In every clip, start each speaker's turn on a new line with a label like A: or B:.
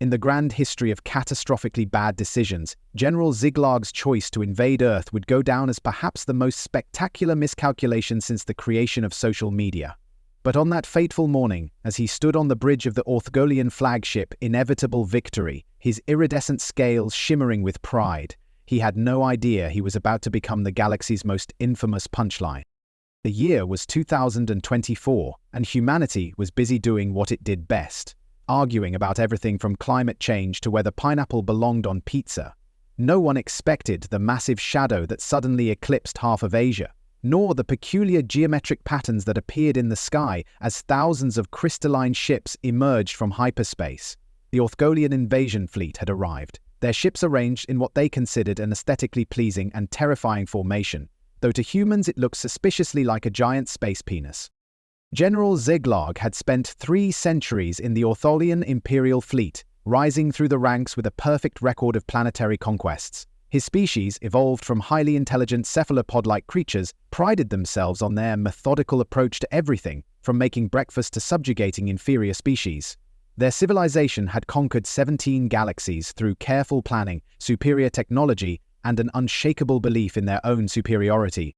A: In the grand history of catastrophically bad decisions, General Xyglarg's choice to invade Earth would go down as perhaps the most spectacular miscalculation since the creation of social media. But on that fateful morning, as he stood on the bridge of the Orthgolian flagship Inevitable Victory, his iridescent scales shimmering with pride, he had no idea he was about to become the galaxy's most infamous punchline. The year was 2024, and humanity was busy doing what it did best, arguing about everything from climate change to whether pineapple belonged on pizza. No one expected the massive shadow that suddenly eclipsed half of Asia, nor the peculiar geometric patterns that appeared in the sky as thousands of crystalline ships emerged from hyperspace. The Orthgolian invasion fleet had arrived, their ships arranged in what they considered an aesthetically pleasing and terrifying formation, though to humans it looked suspiciously like a giant space penis. General Xyglarg had spent 3 centuries in the Orthgolian Imperial Fleet, rising through the ranks with a perfect record of planetary conquests. His species, evolved from highly intelligent cephalopod-like creatures, prided themselves on their methodical approach to everything, from making breakfast to subjugating inferior species. Their civilization had conquered 17 galaxies through careful planning, superior technology, and an unshakable belief in their own superiority.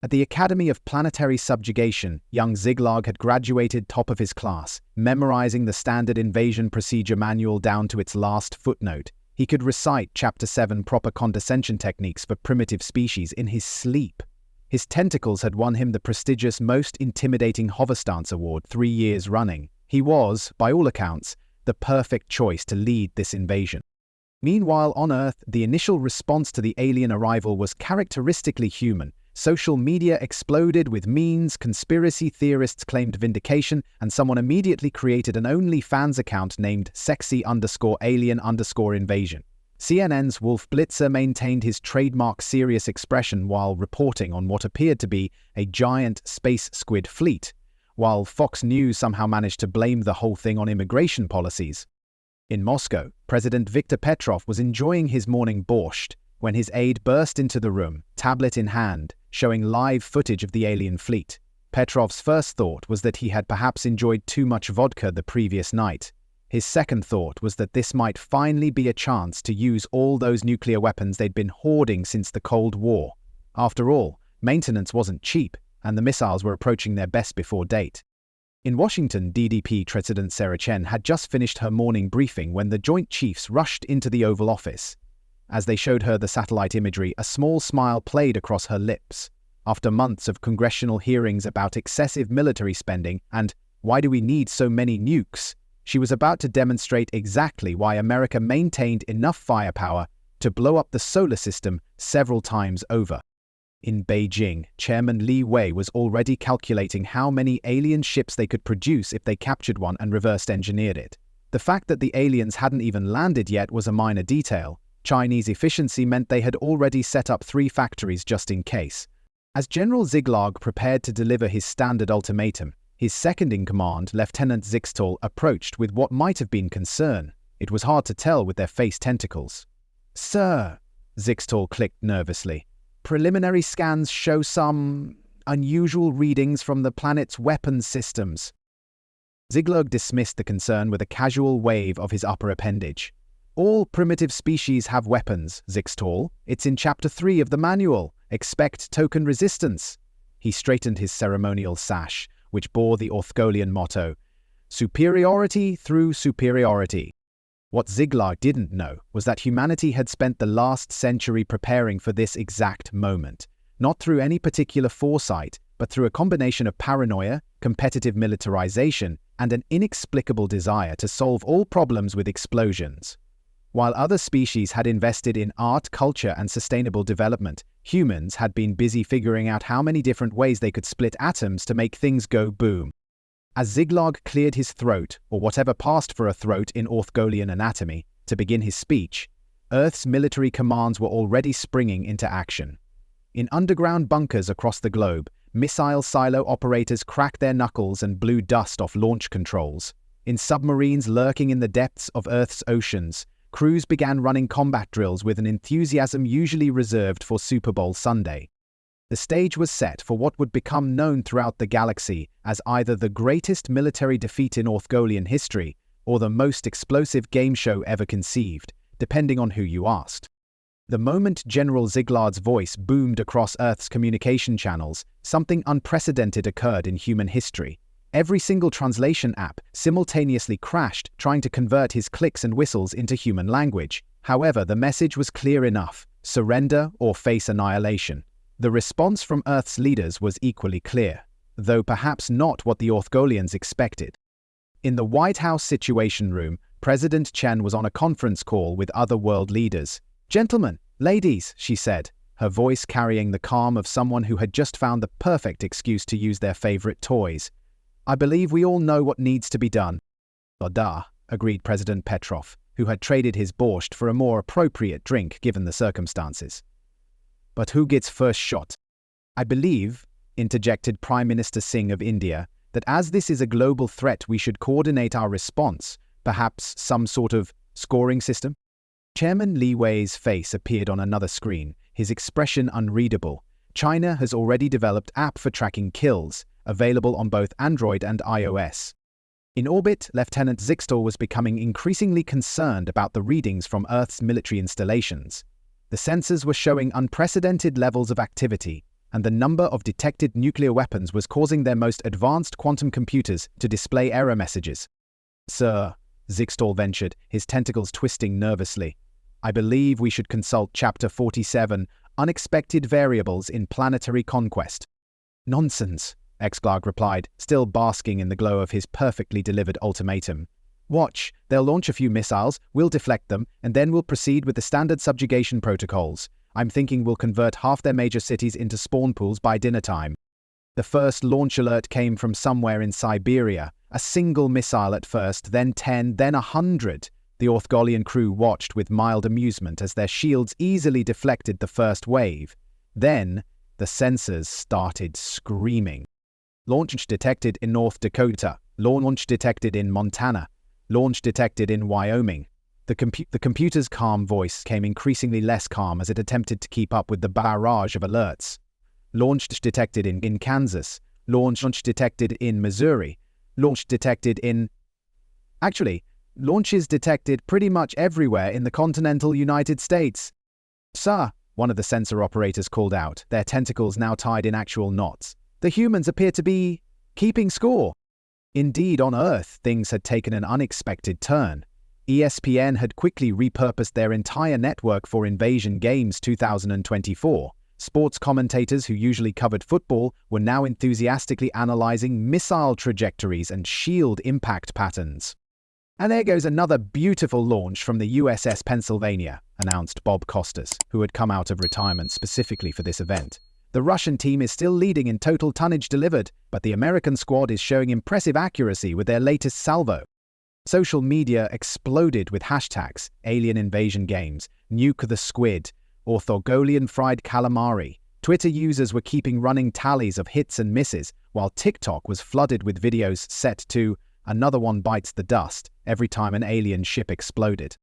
A: At the Academy of Planetary Subjugation, young Xyglarg had graduated top of his class, memorizing the standard invasion procedure manual down to its last footnote. He could recite Chapter 7 proper condescension techniques for primitive species in his sleep. His tentacles had won him the prestigious Most Intimidating Hoverstance Award 3 years running. He was, by all accounts, the perfect choice to lead this invasion. Meanwhile, on Earth, the initial response to the alien arrival was characteristically human. Social media exploded with memes, conspiracy theorists claimed vindication, and someone immediately created an OnlyFans account named sexy_alien_invasion. CNN's Wolf Blitzer maintained his trademark serious expression while reporting on what appeared to be a giant space squid fleet, while Fox News somehow managed to blame the whole thing on immigration policies. In Moscow, President Viktor Petrov was enjoying his morning borscht when his aide burst into the room, tablet in hand, showing live footage of the alien fleet. Petrov's first thought was that he had perhaps enjoyed too much vodka the previous night. His second thought was that this might finally be a chance to use all those nuclear weapons they'd been hoarding since the Cold War. After all, maintenance wasn't cheap, and the missiles were approaching their best before date. In Washington, DDP President Sarah Chen had just finished her morning briefing when the Joint Chiefs rushed into the Oval Office. As they showed her the satellite imagery, a small smile played across her lips. After months of congressional hearings about excessive military spending and why do we need so many nukes, she was about to demonstrate exactly why America maintained enough firepower to blow up the solar system several times over. In Beijing, Chairman Li Wei was already calculating how many alien ships they could produce if they captured one and reversed engineered it. The fact that the aliens hadn't even landed yet was a minor detail. Chinese efficiency meant they had already set up 3 factories just in case. As General Xyglarg prepared to deliver his standard ultimatum, his second-in-command, Lieutenant Xyglarg, approached with what might have been concern. It was hard to tell with their face tentacles. "Sir," Xyglarg clicked nervously, "preliminary scans show some unusual readings from the planet's weapons systems." Xyglarg dismissed the concern with a casual wave of his upper appendage. "All primitive species have weapons, Xyglarg. It's in Chapter 3 of the manual. Expect token resistance." He straightened his ceremonial sash, which bore the Orthgolian motto, "Superiority through superiority." What Xyglarg didn't know was that humanity had spent the last century preparing for this exact moment, not through any particular foresight, but through a combination of paranoia, competitive militarization, and an inexplicable desire to solve all problems with explosions. While other species had invested in art, culture, and sustainable development, humans had been busy figuring out how many different ways they could split atoms to make things go boom. As Xyglarg cleared his throat, or whatever passed for a throat in Orthgolian anatomy, to begin his speech, Earth's military commands were already springing into action. In underground bunkers across the globe, missile silo operators cracked their knuckles and blew dust off launch controls. In submarines lurking in the depths of Earth's oceans, crews began running combat drills with an enthusiasm usually reserved for Super Bowl Sunday. The stage was set for what would become known throughout the galaxy as either the greatest military defeat in Orthgolian history or the most explosive game show ever conceived, depending on who you asked. The moment General Xyglarg's voice boomed across Earth's communication channels, something unprecedented occurred in human history. Every single translation app simultaneously crashed, trying to convert his clicks and whistles into human language. However, the message was clear enough: surrender or face annihilation. The response from Earth's leaders was equally clear, though perhaps not what the Orthgolians expected. In the White House Situation Room, President Chen was on a conference call with other world leaders. "Gentlemen, ladies," she said, her voice carrying the calm of someone who had just found the perfect excuse to use their favorite toys. "I believe we all know what needs to be done." "Da," agreed President Petrov, who had traded his borscht for a more appropriate drink given the circumstances. "But who gets first shot?" "I believe," interjected Prime Minister Singh of India, "that as this is a global threat, we should coordinate our response, perhaps some sort of scoring system?" Chairman Li Wei's face appeared on another screen, his expression unreadable. China has already developed app for tracking kills, available on both Android and iOS. In orbit, Lieutenant Xyglarg was becoming increasingly concerned about the readings from Earth's military installations. The sensors were showing unprecedented levels of activity, and the number of detected nuclear weapons was causing their most advanced quantum computers to display error messages. "Sir," Xyglarg ventured, his tentacles twisting nervously, "I believe we should consult Chapter 47, Unexpected Variables in Planetary Conquest." "Nonsense," Xyglarg replied, still basking in the glow of his perfectly delivered ultimatum. "Watch, they'll launch a few missiles, we'll deflect them, and then we'll proceed with the standard subjugation protocols. I'm thinking we'll convert half their major cities into spawn pools by dinner time." The first launch alert came from somewhere in Siberia. A single missile at first, then 10, then 100. The Orthgolian crew watched with mild amusement as their shields easily deflected the first wave. Then, the sensors started screaming. "Launch detected in North Dakota. Launch detected in Montana. Launch detected in Wyoming." The computer's calm voice came increasingly less calm as it attempted to keep up with the barrage of alerts. "Launch detected in Kansas. Launch detected in Missouri. Launch detected in... Actually, launches detected pretty much everywhere in the continental United States." "Sir," one of the sensor operators called out, their tentacles now tied in actual knots, "the humans appear to be keeping score." Indeed, on Earth, things had taken an unexpected turn. ESPN had quickly repurposed their entire network for Invasion Games 2024. Sports commentators who usually covered football were now enthusiastically analyzing missile trajectories and shield impact patterns. "And there goes another beautiful launch from the USS Pennsylvania," announced Bob Costas, who had come out of retirement specifically for this event. "The Russian team is still leading in total tonnage delivered, but the American squad is showing impressive accuracy with their latest salvo." Social media exploded with hashtags: Alien Invasion Games, Nuke the Squid, Orthgolian Fried Calamari. Twitter users were keeping running tallies of hits and misses, while TikTok was flooded with videos set to "Another one bites the dust" every time an alien ship exploded.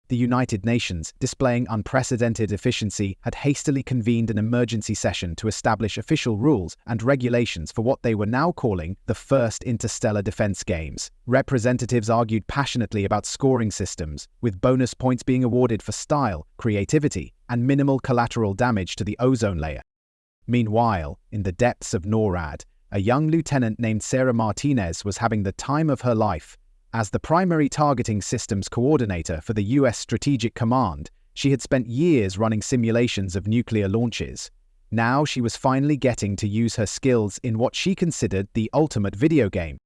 A: The United Nations, displaying unprecedented efficiency, had hastily convened an emergency session to establish official rules and regulations for what they were now calling the First Interstellar Defense Games. Representatives argued passionately about scoring systems, with bonus points being awarded for style, creativity, and minimal collateral damage to the ozone layer. Meanwhile, in the depths of NORAD, a young lieutenant named Sarah Martinez was having the time of her life. As the primary targeting systems coordinator for the US Strategic Command, she had spent years running simulations of nuclear launches. Now she was finally getting to use her skills in what she considered the ultimate video game.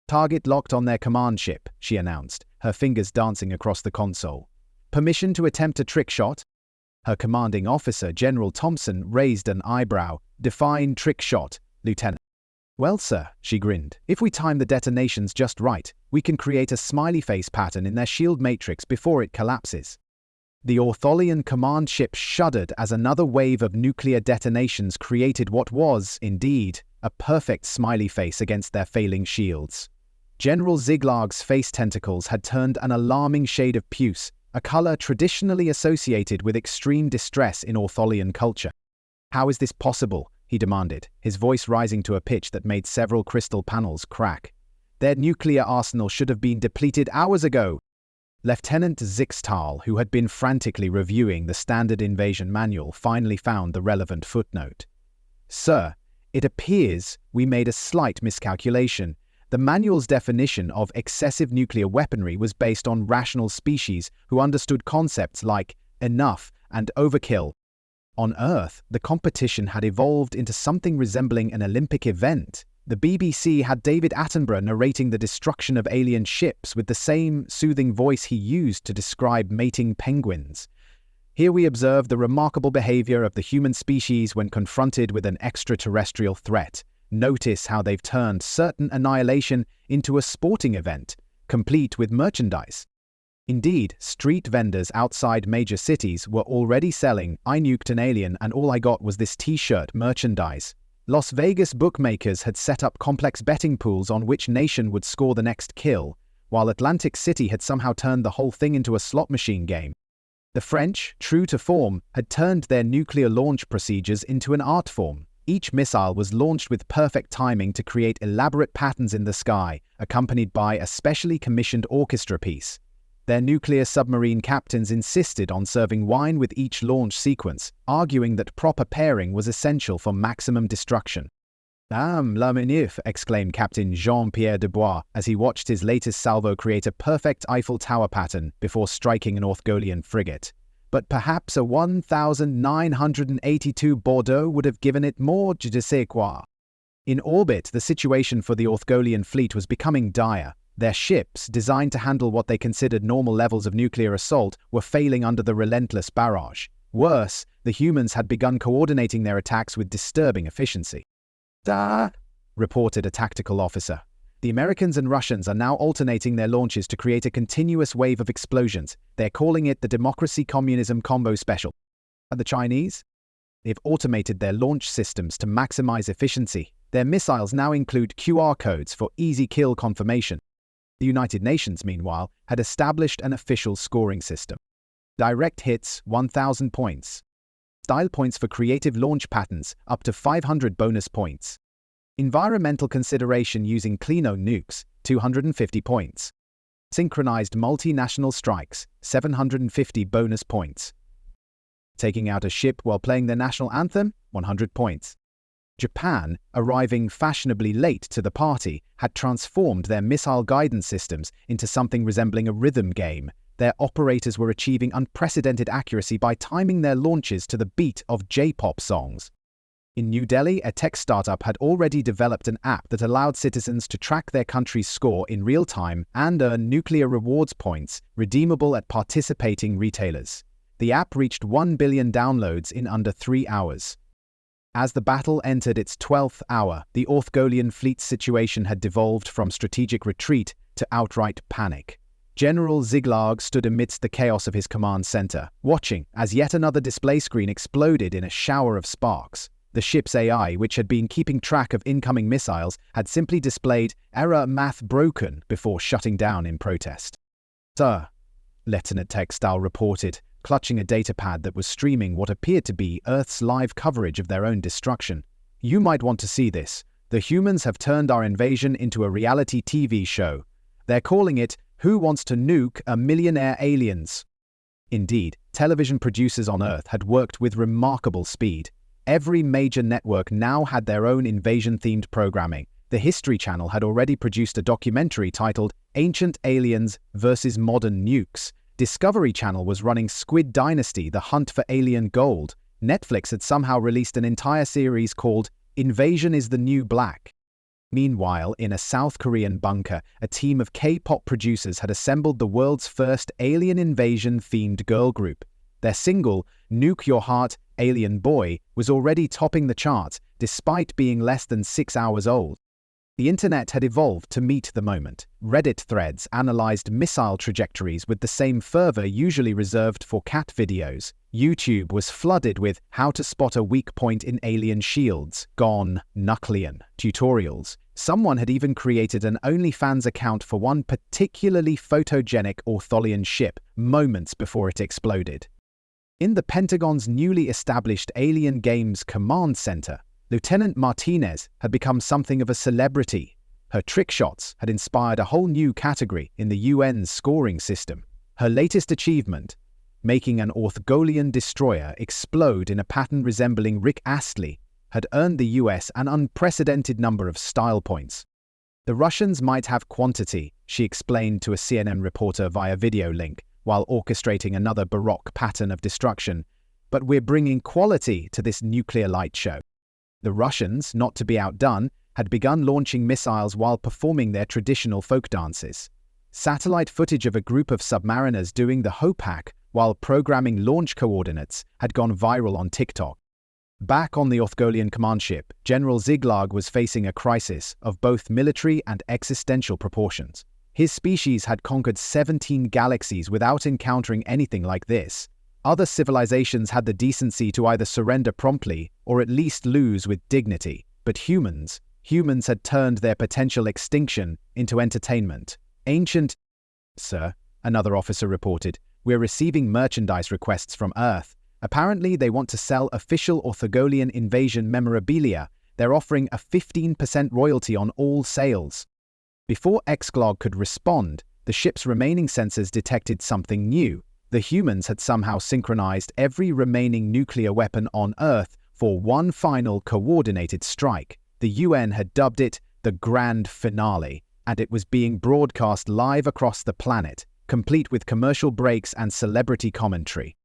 A: "Target locked on their command ship," she announced, her fingers dancing across the console. "Permission to attempt a trick shot?" Her commanding officer, General Thompson, raised an eyebrow. "Define trick shot, Lieutenant." "Well, sir," she grinned, "if we time the detonations just right, we can create a smiley face pattern in their shield matrix before it collapses." The Orthgolian command ship shuddered as another wave of nuclear detonations created what was, indeed, a perfect smiley face against their failing shields. General Xyglarg's face tentacles had turned an alarming shade of puce, a color traditionally associated with extreme distress in Orthgolian culture. "How is this possible?" he demanded, his voice rising to a pitch that made several crystal panels crack. Their nuclear arsenal should have been depleted hours ago. Lieutenant Zixtal, who had been frantically reviewing the standard invasion manual, finally found the relevant footnote. Sir, it appears we made a slight miscalculation. The manual's definition of excessive nuclear weaponry was based on rational species who understood concepts like enough and overkill. On Earth, the competition had evolved into something resembling an Olympic event. The BBC had David Attenborough narrating the destruction of alien ships with the same soothing voice he used to describe mating penguins. Here we observe the remarkable behavior of the human species when confronted with an extraterrestrial threat. Notice how they've turned certain annihilation into a sporting event, complete with merchandise. Indeed, street vendors outside major cities were already selling "I nuked an alien and all I got was this t-shirt" merchandise. Las Vegas bookmakers had set up complex betting pools on which nation would score the next kill, while Atlantic City had somehow turned the whole thing into a slot machine game. The French, true to form, had turned their nuclear launch procedures into an art form. Each missile was launched with perfect timing to create elaborate patterns in the sky, accompanied by a specially commissioned orchestra piece. Their nuclear submarine captains insisted on serving wine with each launch sequence, arguing that proper pairing was essential for maximum destruction. "Ah, la manif," exclaimed Captain Jean-Pierre Dubois as he watched his latest salvo create a perfect Eiffel Tower pattern before striking an Orthgolian frigate. But perhaps a 1982 Bordeaux would have given it more je ne sais quoi. In orbit, the situation for the Orthgolian fleet was becoming dire. Their ships, designed to handle what they considered normal levels of nuclear assault, were failing under the relentless barrage. Worse, the humans had begun coordinating their attacks with disturbing efficiency. "Da," reported a tactical officer. "The Americans and Russians are now alternating their launches to create a continuous wave of explosions. They're calling it the democracy-communism combo special." And the Chinese? They've automated their launch systems to maximize efficiency. Their missiles now include QR codes for easy kill confirmation. The United Nations, meanwhile, had established an official scoring system. Direct hits, 1,000 points. Style points for creative launch patterns, up to 500 bonus points. Environmental consideration using Clino nukes, 250 points. Synchronized multinational strikes, 750 bonus points. Taking out a ship while playing their national anthem, 100 points. Japan, arriving fashionably late to the party, had transformed their missile guidance systems into something resembling a rhythm game. Their operators were achieving unprecedented accuracy by timing their launches to the beat of J-pop songs. In New Delhi, a tech startup had already developed an app that allowed citizens to track their country's score in real time and earn nuclear rewards points redeemable at participating retailers. The app reached 1 billion downloads in under 3 hours. As the battle entered its 12th hour, the Orthgolian fleet's situation had devolved from strategic retreat to outright panic. General Xyglarg stood amidst the chaos of his command center, watching as yet another display screen exploded in a shower of sparks. The ship's AI, which had been keeping track of incoming missiles, had simply displayed "error math broken" before shutting down in protest. "Sir," Lieutenant Textile reported, clutching a datapad that was streaming what appeared to be Earth's live coverage of their own destruction. "You might want to see this. The humans have turned our invasion into a reality TV show. They're calling it Who Wants to Nuke a Millionaire Aliens?" Indeed, television producers on Earth had worked with remarkable speed. Every major network now had their own invasion-themed programming. The History Channel had already produced a documentary titled Ancient Aliens vs. Modern Nukes. Discovery Channel was running Squid Dynasty: The Hunt for Alien Gold. Netflix had somehow released an entire series called Invasion is the New Black. Meanwhile, in a South Korean bunker, a team of K-pop producers had assembled the world's first alien invasion-themed girl group. Their single, Nuke Your Heart, Alien Boy, was already topping the charts, despite being less than 6 hours old. The internet had evolved to meet the moment. Reddit threads analyzed missile trajectories with the same fervor usually reserved for cat videos. YouTube was flooded with how to spot a weak point in alien shields, gone Nuclean tutorials. Someone had even created an OnlyFans account for one particularly photogenic Ortholian ship moments before it exploded. In the Pentagon's newly established Alien Games Command Center, Lieutenant Martinez had become something of a celebrity. Her trick shots had inspired a whole new category in the UN's scoring system. Her latest achievement, making an Orthogolian destroyer explode in a pattern resembling Rick Astley, had earned the US an unprecedented number of style points. The Russians might have quantity, she explained to a CNN reporter via video link, while orchestrating another Baroque pattern of destruction, but we're bringing quality to this nuclear light show. The Russians, not to be outdone, had begun launching missiles while performing their traditional folk dances. Satellite footage of a group of submariners doing the Hopak while programming launch coordinates had gone viral on TikTok. Back on the Orthogolian command ship, General Xyglarg was facing a crisis of both military and existential proportions. His species had conquered 17 galaxies without encountering anything like this. Other civilizations had the decency to either surrender promptly or at least lose with dignity. But humans had turned their potential extinction into entertainment. Ancient, sir, another officer reported, we're receiving merchandise requests from Earth. Apparently they want to sell official Orthogolian invasion memorabilia. They're offering a 15% royalty on all sales. Before Xyglarg could respond, the ship's remaining sensors detected something new. The humans had somehow synchronized every remaining nuclear weapon on Earth for one final coordinated strike. The UN had dubbed it the Grand Finale, and it was being broadcast live across the planet, complete with commercial breaks and celebrity commentary.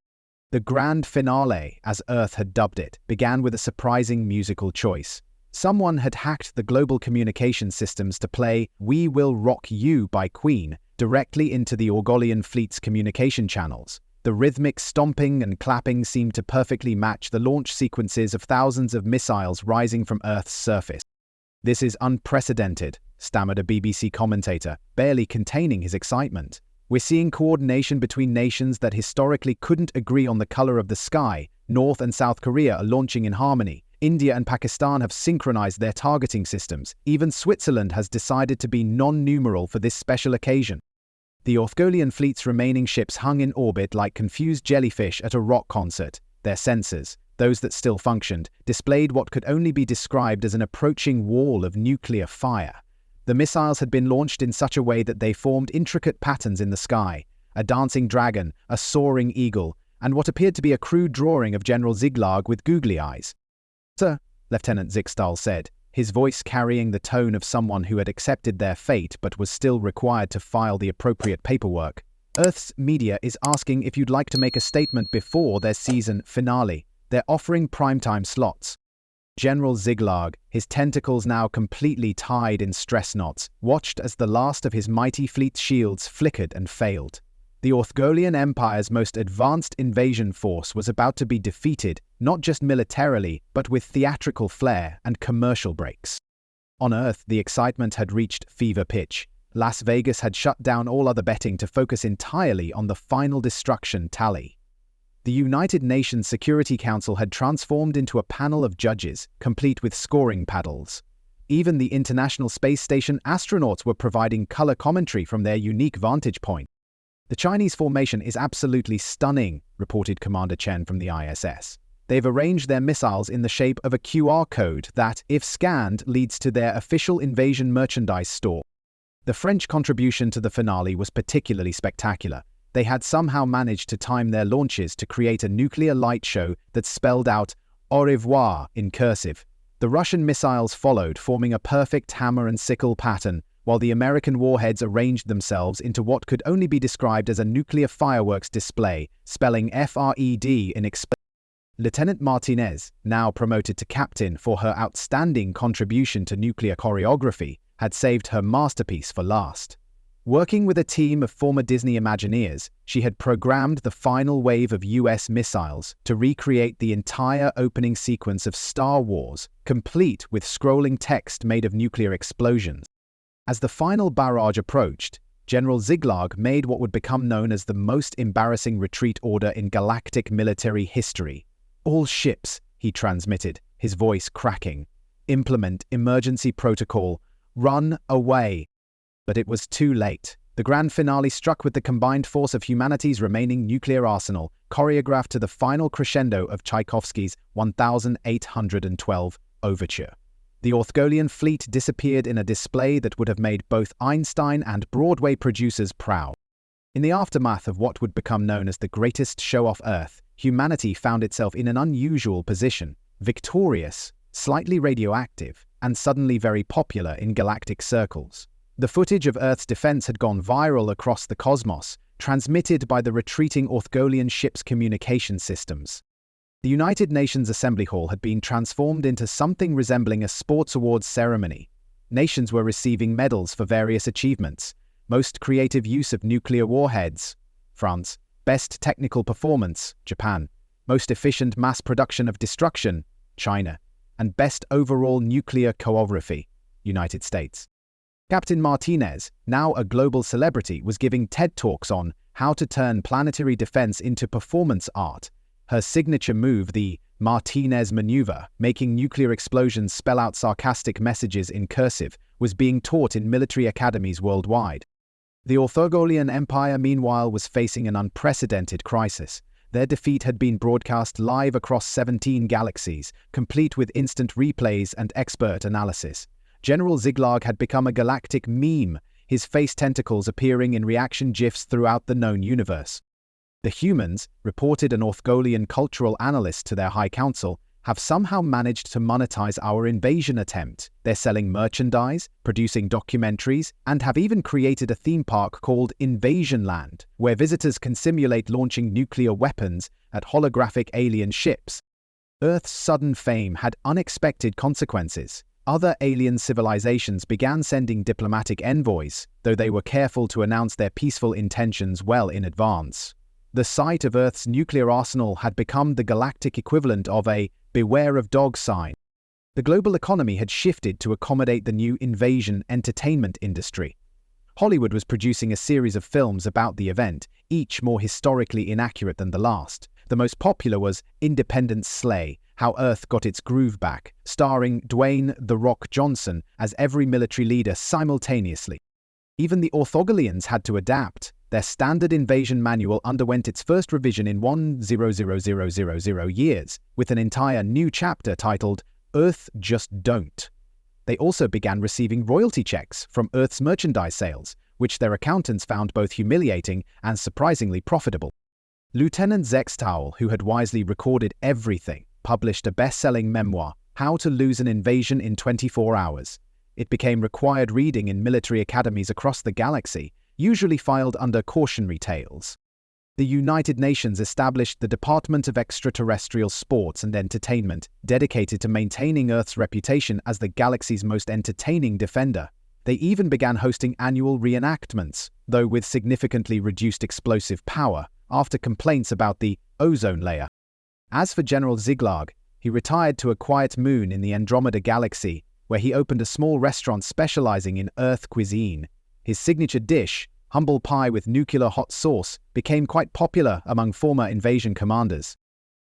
A: The Grand Finale, as Earth had dubbed it, began with a surprising musical choice. Someone had hacked the global communication systems to play We Will Rock You by Queen directly into the Orgolian fleet's communication channels. The rhythmic stomping and clapping seemed to perfectly match the launch sequences of thousands of missiles rising from Earth's surface. This is unprecedented, stammered a BBC commentator, barely containing his excitement. We're seeing coordination between nations that historically couldn't agree on the color of the sky. North and South Korea are launching in harmony. India and Pakistan have synchronized their targeting systems. Even Switzerland has decided to be non-numeral for this special occasion. The Orthogolian fleet's remaining ships hung in orbit like confused jellyfish at a rock concert. Their sensors, those that still functioned, displayed what could only be described as an approaching wall of nuclear fire. The missiles had been launched in such a way that they formed intricate patterns in the sky, a dancing dragon, a soaring eagle, and what appeared to be a crude drawing of General Xyglarg with googly eyes. Sir, Lieutenant Zixtal said, his voice carrying the tone of someone who had accepted their fate but was still required to file the appropriate paperwork. Earth's media is asking if you'd like to make a statement before their season finale. They're offering primetime slots. General Xyglarg, his tentacles now completely tied in stress knots, watched as the last of his mighty fleet's shields flickered and failed. The Orthogolian Empire's most advanced invasion force was about to be defeated, not just militarily, but with theatrical flair and commercial breaks. On Earth, the excitement had reached fever pitch. Las Vegas had shut down all other betting to focus entirely on the final destruction tally. The United Nations Security Council had transformed into a panel of judges, complete with scoring paddles. Even the International Space Station astronauts were providing color commentary from their unique vantage point. The Chinese formation is absolutely stunning, reported Commander Chen from the ISS. They've arranged their missiles in the shape of a QR code that, if scanned, leads to their official invasion merchandise store. The French contribution to the finale was particularly spectacular. They had somehow managed to time their launches to create a nuclear light show that spelled out au revoir in cursive. The Russian missiles followed, forming a perfect hammer and sickle pattern, while the American warheads arranged themselves into what could only be described as a nuclear fireworks display, spelling FRED in Lieutenant Martinez, now promoted to captain for her outstanding contribution to nuclear choreography, had saved her masterpiece for last. Working with a team of former Disney Imagineers, she had programmed the final wave of US missiles to recreate the entire opening sequence of Star Wars, complete with scrolling text made of nuclear explosions. As the final barrage approached, General Xyglarg made what would become known as the most embarrassing retreat order in galactic military history. "All ships," he transmitted, his voice cracking. "Implement emergency protocol. Run away." But it was too late. The grand finale struck with the combined force of humanity's remaining nuclear arsenal, choreographed to the final crescendo of Tchaikovsky's 1812 overture. The Orthgolian fleet disappeared in a display that would have made both Einstein and Broadway producers proud. In the aftermath of what would become known as the greatest show off Earth, humanity found itself in an unusual position, victorious, slightly radioactive, and suddenly very popular in galactic circles. The footage of Earth's defense had gone viral across the cosmos, transmitted by the retreating Orthgolian ship's communication systems. The United Nations Assembly Hall had been transformed into something resembling a sports awards ceremony. Nations were receiving medals for various achievements: most creative use of nuclear warheads, France; best technical performance, Japan; most efficient mass production of destruction, China; and best overall nuclear choreography, United States. Captain Martinez, now a global celebrity, was giving TED Talks on how to turn planetary defense into performance art. Her signature move, the Martinez maneuver, making nuclear explosions spell out sarcastic messages in cursive, was being taught in military academies worldwide. The Orthgolian Empire, meanwhile, was facing an unprecedented crisis. Their defeat had been broadcast live across 17 galaxies, complete with instant replays and expert analysis. General Xyglarg had become a galactic meme, his face tentacles appearing in reaction GIFs throughout the known universe. The humans, reported an Orthgolian cultural analyst to their High Council, have somehow managed to monetize our invasion attempt. They're selling merchandise, producing documentaries, and have even created a theme park called Invasion Land, where visitors can simulate launching nuclear weapons at holographic alien ships. Earth's sudden fame had unexpected consequences. Other alien civilizations began sending diplomatic envoys, though they were careful to announce their peaceful intentions well in advance. The sight of Earth's nuclear arsenal had become the galactic equivalent of a "beware of dog" sign. The global economy had shifted to accommodate the new invasion entertainment industry. Hollywood was producing a series of films about the event, each more historically inaccurate than the last. The most popular was Independence Slay: How Earth Got Its Groove Back, starring Dwayne "The Rock" Johnson as every military leader simultaneously. Even the Orthgolians had to adapt. Their standard invasion manual underwent its first revision in 1,000,000 years, with an entire new chapter titled Earth Just Don't. They also began receiving royalty checks from Earth's merchandise sales, which their accountants found both humiliating and surprisingly profitable. Lieutenant Zextowel, who had wisely recorded everything, published a best-selling memoir, How to Lose an Invasion in 24 Hours. It became required reading in military academies across the galaxy, usually filed under cautionary tales. The United Nations established the Department of Extraterrestrial Sports and Entertainment, dedicated to maintaining Earth's reputation as the galaxy's most entertaining defender. They even began hosting annual reenactments, though with significantly reduced explosive power, after complaints about the ozone layer. As for General Xyglarg, he retired to a quiet moon in the Andromeda Galaxy, where he opened a small restaurant specializing in Earth cuisine. His signature dish, humble pie with nuclear hot sauce, became quite popular among former invasion commanders.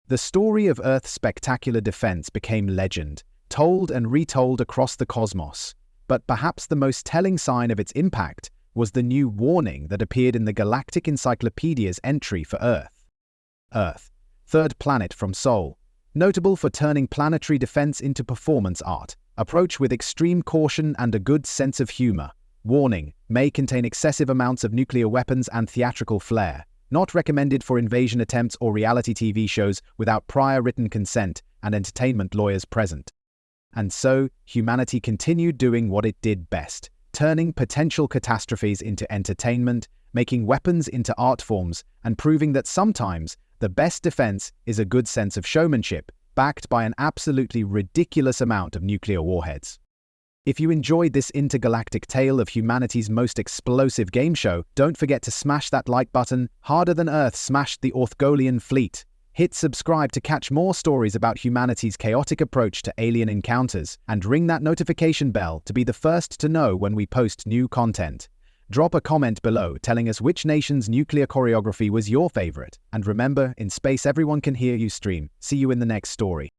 A: The story of Earth's spectacular defense became legend, told and retold across the cosmos. But perhaps the most telling sign of its impact was the new warning that appeared in the Galactic Encyclopedia's entry for Earth. Earth, third planet from Sol, notable for turning planetary defense into performance art. Approach with extreme caution and a good sense of humor. Warning: may contain excessive amounts of nuclear weapons and theatrical flair. Not recommended for invasion attempts or reality TV shows without prior written consent and entertainment lawyers present. And so, humanity continued doing what it did best, turning potential catastrophes into entertainment, making weapons into art forms, and proving that sometimes the best defense is a good sense of showmanship, backed by an absolutely ridiculous amount of nuclear warheads. If you enjoyed this intergalactic tale of humanity's most explosive game show, don't forget to smash that like button harder than Earth smashed the Orthgolian fleet. Hit subscribe to catch more stories about humanity's chaotic approach to alien encounters, and ring that notification bell to be the first to know when we post new content. Drop a comment below telling us which nation's nuclear choreography was your favorite. And remember, in space everyone can hear you stream. See you in the next story.